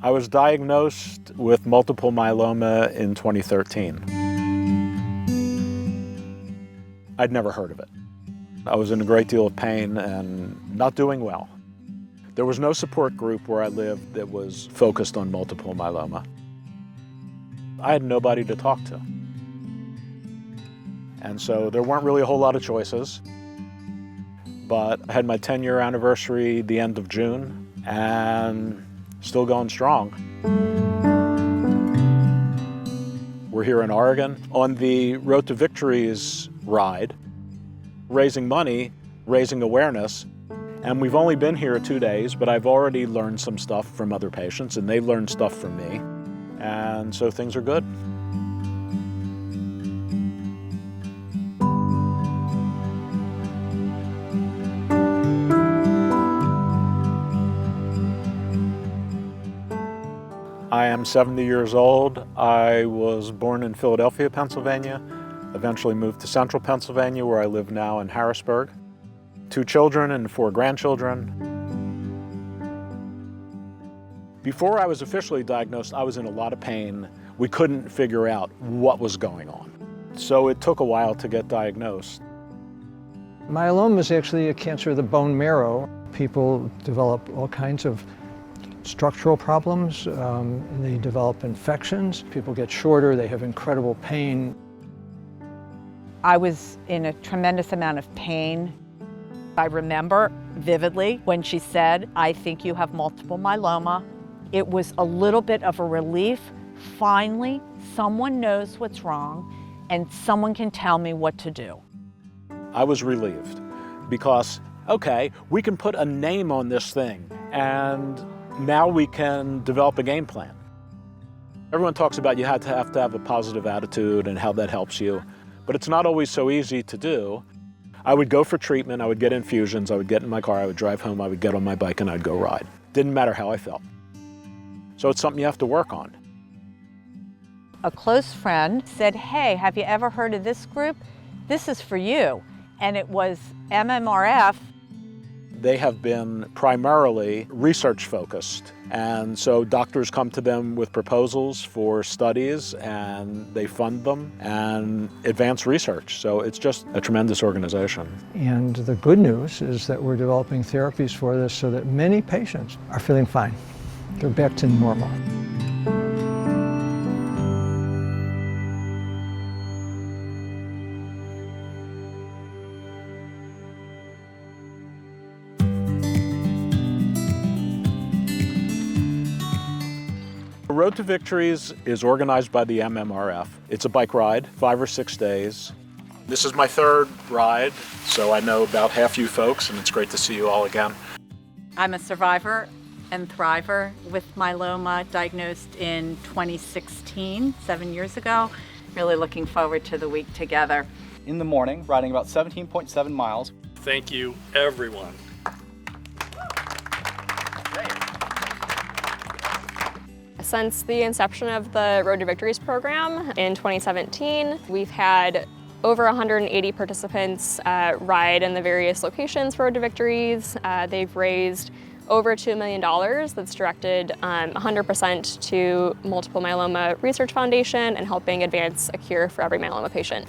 I was diagnosed with multiple myeloma in 2013. I'd never heard of it. I was in a great deal of pain and not doing well. There was no support group where I lived that was focused on multiple myeloma. I had nobody to talk to. And so there weren't really a whole lot of choices. But I had my 10-year anniversary the end of June and still going strong. We're here in Oregon on the Road to Victories ride, raising money, raising awareness. And we've only been here 2 days, but I've already learned some stuff from other patients and they've learned stuff from me. And so things are good. I am 70 years old. I was born in Philadelphia, Pennsylvania, eventually moved to central Pennsylvania where I live now in Harrisburg. 2 children and 4 grandchildren. Before I was officially diagnosed, I was in a lot of pain. We couldn't figure out what was going on. So it took a while to get diagnosed. Myeloma is actually a cancer of the bone marrow. People develop all kinds of structural problems, and they develop infections. People get shorter, they have incredible pain. I was in a tremendous amount of pain. I remember vividly when she said, "I think you have multiple myeloma." It was a little bit of a relief. Finally, someone knows what's wrong and someone can tell me what to do. I was relieved because, okay, we can put a name on this thing and now we can develop a game plan. Everyone talks about you have to have a positive attitude and how that helps you, but it's not always so easy to do. I would go for treatment, I would get infusions, I would get in my car, I would drive home, I would get on my bike and I'd go ride. Didn't matter how I felt. So it's something you have to work on. A close friend said, "Hey, have you ever heard of this group? This is for you." And it was MMRF. They have been primarily research focused. And so doctors come to them with proposals for studies and they fund them and advance research. So it's just a tremendous organization. And the good news is that we're developing therapies for this so that many patients are feeling fine. They're back to normal. The Road to Victories is organized by the MMRF. It's a bike ride, 5 or 6 days. This is my 3rd ride, so I know about half you folks, and it's great to see you all again. I'm a survivor and thriver with myeloma, diagnosed in 2016, 7 years ago. Really looking forward to the week together. In the morning, riding about 17.7 miles. Thank you, everyone. Since the inception of the Road to Victories program in 2017, we've had over 180 participants ride in the various locations for Road to Victories. They've raised over $2 million that's directed 100% to Multiple Myeloma Research Foundation and helping advance a cure for every myeloma patient.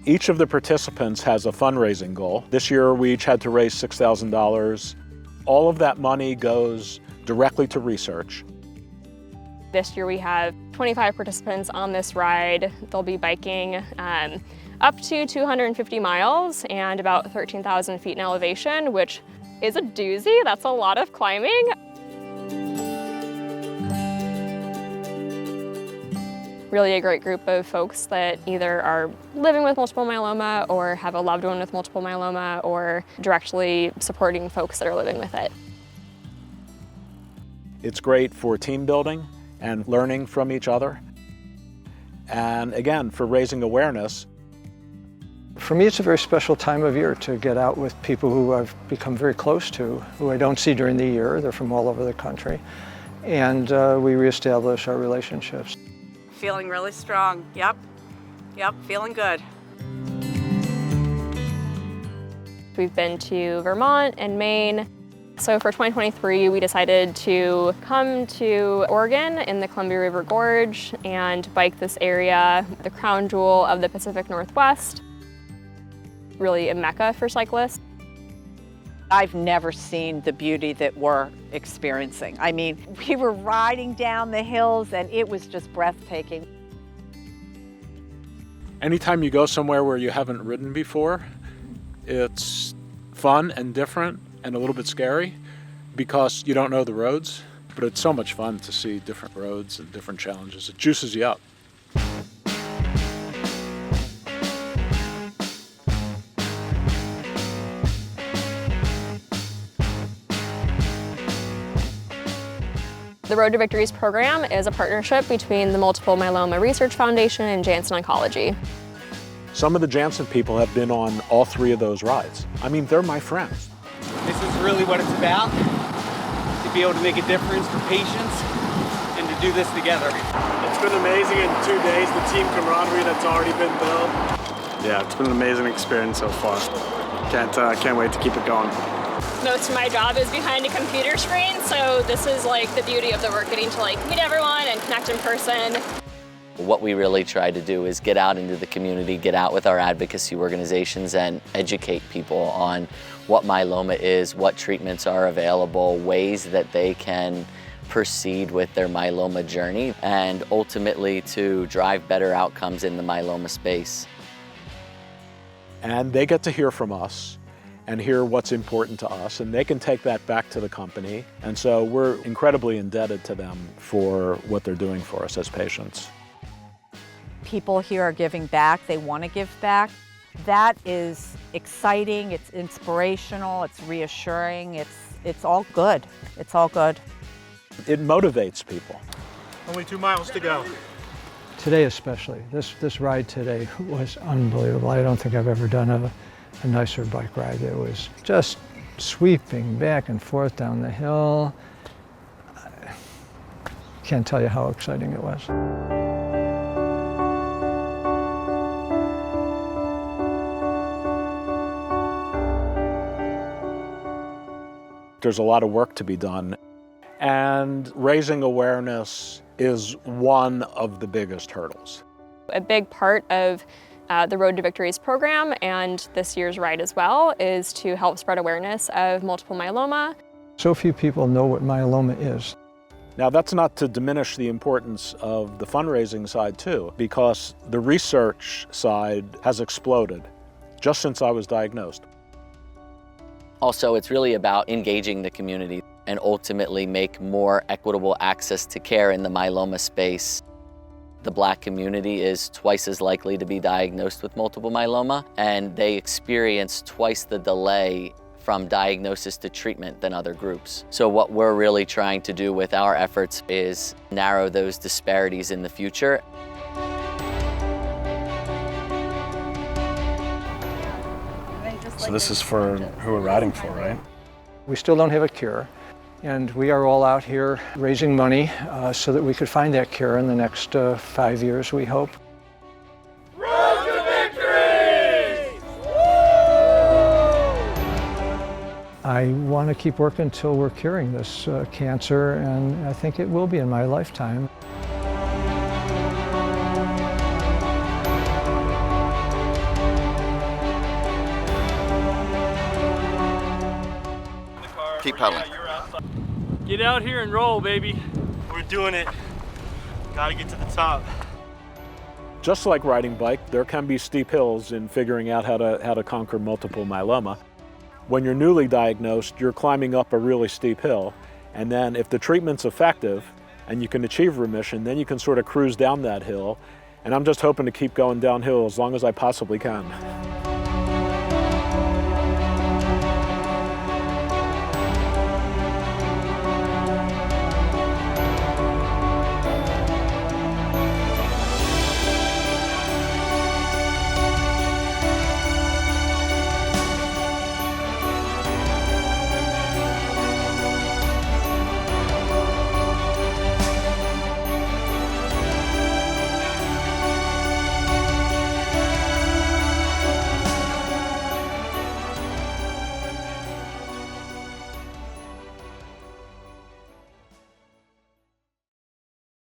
Each of the participants has a fundraising goal. This year we each had to raise $6,000. All of that money goes directly to research. This year we have 25 participants on this ride. They'll be biking up to 250 miles and about 13,000 feet in elevation, which is a doozy. That's a lot of climbing. Really a great group of folks that either are living with multiple myeloma or have a loved one with multiple myeloma or directly supporting folks that are living with it. It's great for team building and learning from each other. And again, for raising awareness. For me, it's a very special time of year to get out with people who I've become very close to, who I don't see during the year. They're from all over the country. And we reestablish our relationships. Feeling really strong. Yep, feeling good. We've been to Vermont and Maine, So for 2023, we decided to come to Oregon in the Columbia River Gorge and bike this area, the crown jewel of the Pacific Northwest, really a mecca for cyclists. I've never seen the beauty that we're experiencing. I mean, we were riding down the hills and it was just breathtaking. Anytime you go somewhere where you haven't ridden before, it's fun and different and a little bit scary because you don't know the roads, but it's so much fun to see different roads and different challenges. It juices you up. The Road to Victories program is a partnership between the Multiple Myeloma Research Foundation and Janssen Oncology. Some of the Janssen people have been on all 3 of those rides. I mean, they're my friends. This is really what it's about, to be able to make a difference for patients and to do this together. It's been amazing in 2 days, the team camaraderie that's already been built. Yeah, it's been an amazing experience so far. Can't wait to keep it going. Most of my job is behind a computer screen, so this is like the beauty of the work, getting to meet everyone and connect in person. What we really try to do is get out into the community, get out with our advocacy organizations and educate people on what myeloma is, what treatments are available, ways that they can proceed with their myeloma journey, and ultimately to drive better outcomes in the myeloma space. And they get to hear from us and hear what's important to us, and they can take that back to the company. And so we're incredibly indebted to them for what they're doing for us as patients. People here are giving back, they want to give back. That is exciting, it's inspirational, it's reassuring, it's all good. It's all good. It motivates people. Only 2 miles to go. Today especially, this ride today was unbelievable. I don't think I've ever done a nicer bike ride. It was just sweeping back and forth down the hill. I can't tell you how exciting it was. There's a lot of work to be done, and raising awareness is one of the biggest hurdles. A big part of the Road to Victories program and this year's ride as well is to help spread awareness of multiple myeloma. So few people know what myeloma is. Now, that's not to diminish the importance of the fundraising side too, because the research side has exploded just since I was diagnosed. Also, it's really about engaging the community and ultimately make more equitable access to care in the myeloma space. The Black community is twice as likely to be diagnosed with multiple myeloma, and they experience twice the delay from diagnosis to treatment than other groups. So what we're really trying to do with our efforts is narrow those disparities in the future. So this is for who we're riding for, right? We still don't have a cure, and we are all out here raising money so that we could find that cure in the next 5 years, we hope. Road to Victories! I want to keep working until we're curing this cancer, and I think it will be in my lifetime. Keep pedaling. Get out here and roll, baby. We're doing it. Gotta get to the top. Just like riding bike, there can be steep hills in figuring out how to conquer multiple myeloma. When you're newly diagnosed, you're climbing up a really steep hill, and then if the treatment's effective and you can achieve remission, then you can sort of cruise down that hill. And I'm just hoping to keep going downhill as long as I possibly can.